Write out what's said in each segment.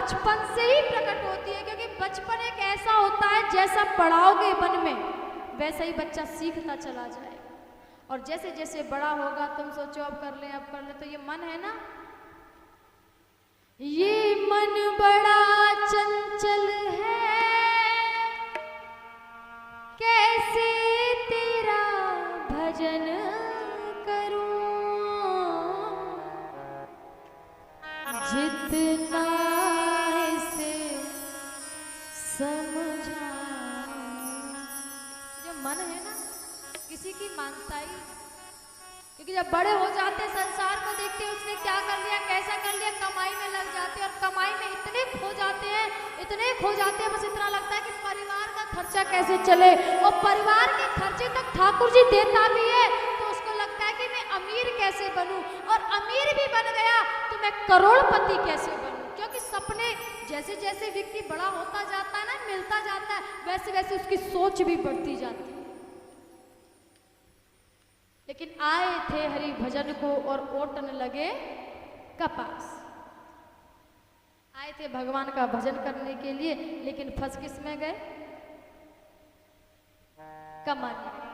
बचपन से ही प्रकट होती है, क्योंकि बचपन एक ऐसा होता है जैसा पढ़ाओगे मन में वैसा ही बच्चा सीखता चला जाए। और जैसे जैसे बड़ा होगा, तुम सोचो अब कर ले अब कर ले, तो ये मन है ना, ये मन बड़ा चंचल है, कैसे तेरा भजन करूं, जितना इसे समझा। जो मन है ना, किसी की मानता ही, क्योंकि जब बड़े हो जाते हैं संसार को देखते हैं उसने क्या कर लिया कैसा कर लिया, कमाई में लग जाते हैं और कमाई में इतने खो जाते हैं, बस इतना लगता है कि परिवार का खर्चा कैसे चले, और परिवार के खर्चे तक ठाकुर जी देता भी है तो उसको लगता है कि मैं अमीर कैसे बनूं, और अमीर भी बन गया तो मैं करोड़पति कैसे बनूं, क्योंकि सपने जैसे जैसे व्यक्ति बड़ा होता जाता है ना, मिलता जाता है, वैसे वैसे उसकी सोच भी बढ़ती जाती है। लेकिन आए थे हरि भजन को और ओटन लगे कपास। आए थे भगवान का भजन करने के लिए, लेकिन फंस किस में गए, कमाने में,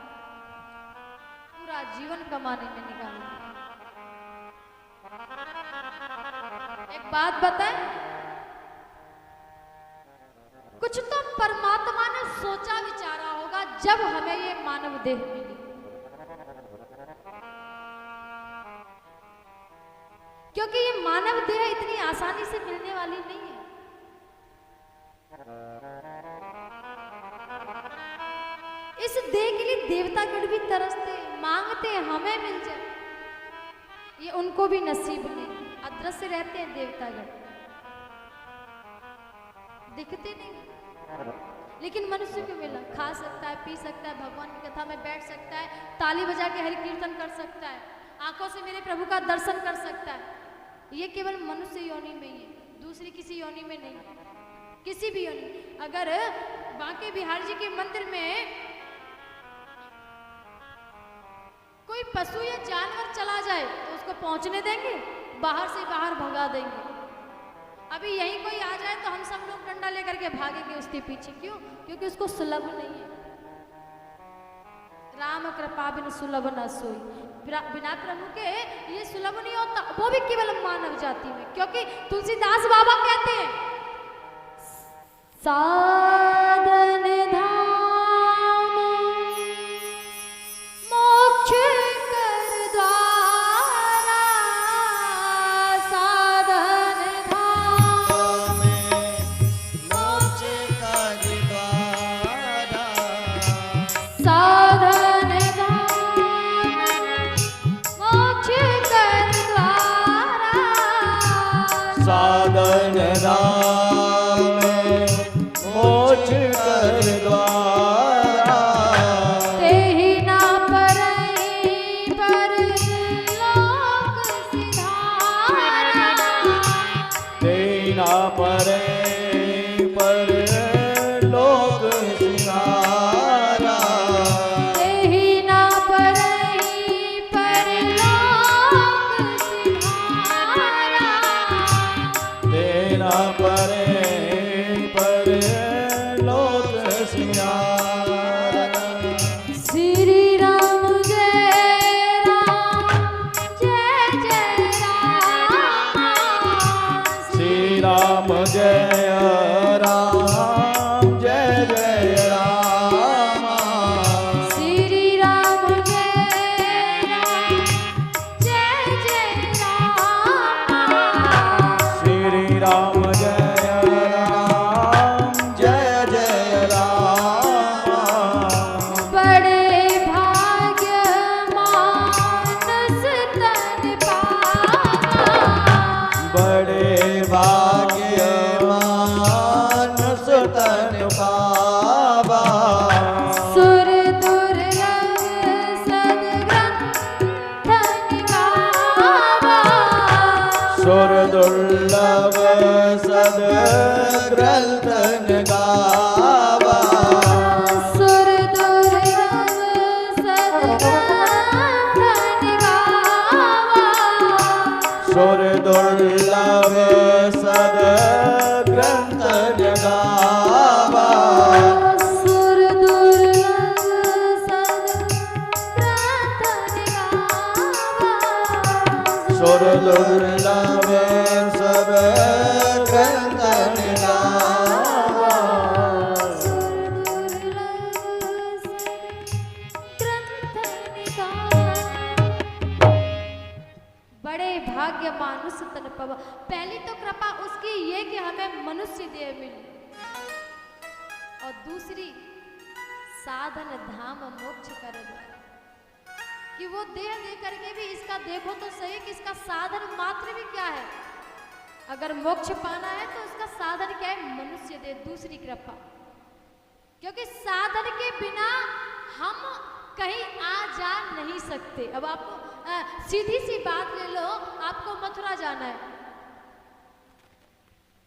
पूरा जीवन कमाने में निकाल दिया। एक बात बताएं, कुछ तो परमात्मा ने सोचा विचारा होगा जब हमें ये मानव देह मिली, क्योंकि ये मानव देह इतनी आसानी से मिलने वाली नहीं है। इस देह के लिए देवतागण भी तरसते, मांगते हमें मिल जाए, ये उनको भी नसीब नहीं। अदृश्य रहते हैं देवतागण, दिखते नहीं, लेकिन मनुष्य को मिला, खा सकता है, पी सकता है, भगवान की कथा में बैठ सकता है, ताली बजा के हरि कीर्तन कर सकता है, आंखों से मेरे प्रभु का दर्शन कर सकता है। ये केवल मनुष्य योनि में ही है, दूसरी किसी योनि में नहीं, किसी भी योनि। अगर बांके बिहारी जी के मंदिर में कोई पशु या जानवर चला जाए तो उसको पहुंचने देंगे, बाहर से बाहर भगा देंगे। अभी यहीं कोई आ जाए तो हम सब लोग डंडा लेकर के भागेंगे उसके पीछे, क्यों? क्योंकि उसको सुलभ नहीं है। राम कृपा बिन सुलभ न सोई, बिना प्रभु के ये सुलभ नहीं होता, वो भी केवल मानव जाति में। क्योंकि तुलसीदास बाबा कहते हैं, साधन धाम मोक्ष कर द्वारा, साधन धाम मोक्ष कर द्वारा, साधन साधन राम मोक्ष कर द्वारा, तेहि ना परई पर लोक सिधारा, तेहि ना परई पर लोक सिधारा, तेहि ना परई पर लोक सिधारा, तेना परे पर लोक सिंगारा। श्री राम जय राम जय जय राम, श्री राम जय राम जय जय राम, श्री राम जय राम जय जय राम, श्री राम जय राम जय जय राम, बड़े भाग्य मानस तन पावा, बड़े भाग्यवान सुतन पावा, सुर दुर्लभ सद्ग्रंथन गावा, सुर दुर्लभ सद्ग्रंथन गावा, सुर दुर्लभ सद्ग्रंथन गावा, सुर दुर्लभ सद ग्रंथ गावा सुर दुर्लभ सद ग्रंथ गावा सुर दुर्लभ सद ग्रंथ गावा बड़े भाग्य मनुष्य तन पवा। पहली तो कृपा उसकी ये कि हमें मनुष्य देह मिली, और दूसरी साधन धाम मोक्ष कर दो, कि वो देह दे करके भी इसका देखो तो सही कि इसका साधन मात्र भी क्या है। अगर मोक्ष पाना है तो उसका साधन क्या है, मनुष्य दे। दूसरी कृपा, क्योंकि साधन के बिना हम कहीं आ जा नहीं सकते। अब आपको सीधी सी बात ले लो, आपको मथुरा जाना है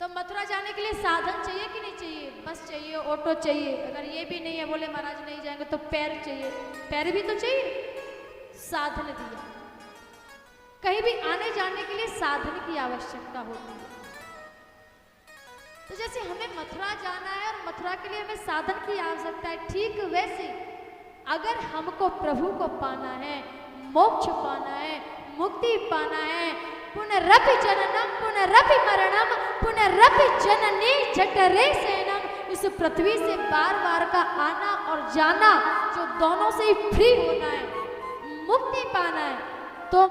तो मथुरा जाने के लिए साधन चाहिए कि नहीं चाहिए? बस चाहिए, ऑटो चाहिए। अगर ये भी नहीं है, बोले महाराज नहीं जाएंगे, तो पैर चाहिए, पैर भी तो चाहिए। साधन दिया। कहीं भी आने जाने के लिए साधन की आवश्यकता होती है। तो जैसे हमें मथुरा जाना है और मथुरा के लिए हमें साधन की आवश्यकता है, ठीक वैसे अगर हमको प्रभु को पाना है, मोक्ष पाना है, मुक्ति पाना है, पुनरपि जननम पुनरपि मरणम पुनरपि जननी जठरे सेनम, इस पृथ्वी से बार बार का आना और जाना, जो दोनों से ही फ्री होना है, मुक्ति पाना है, तो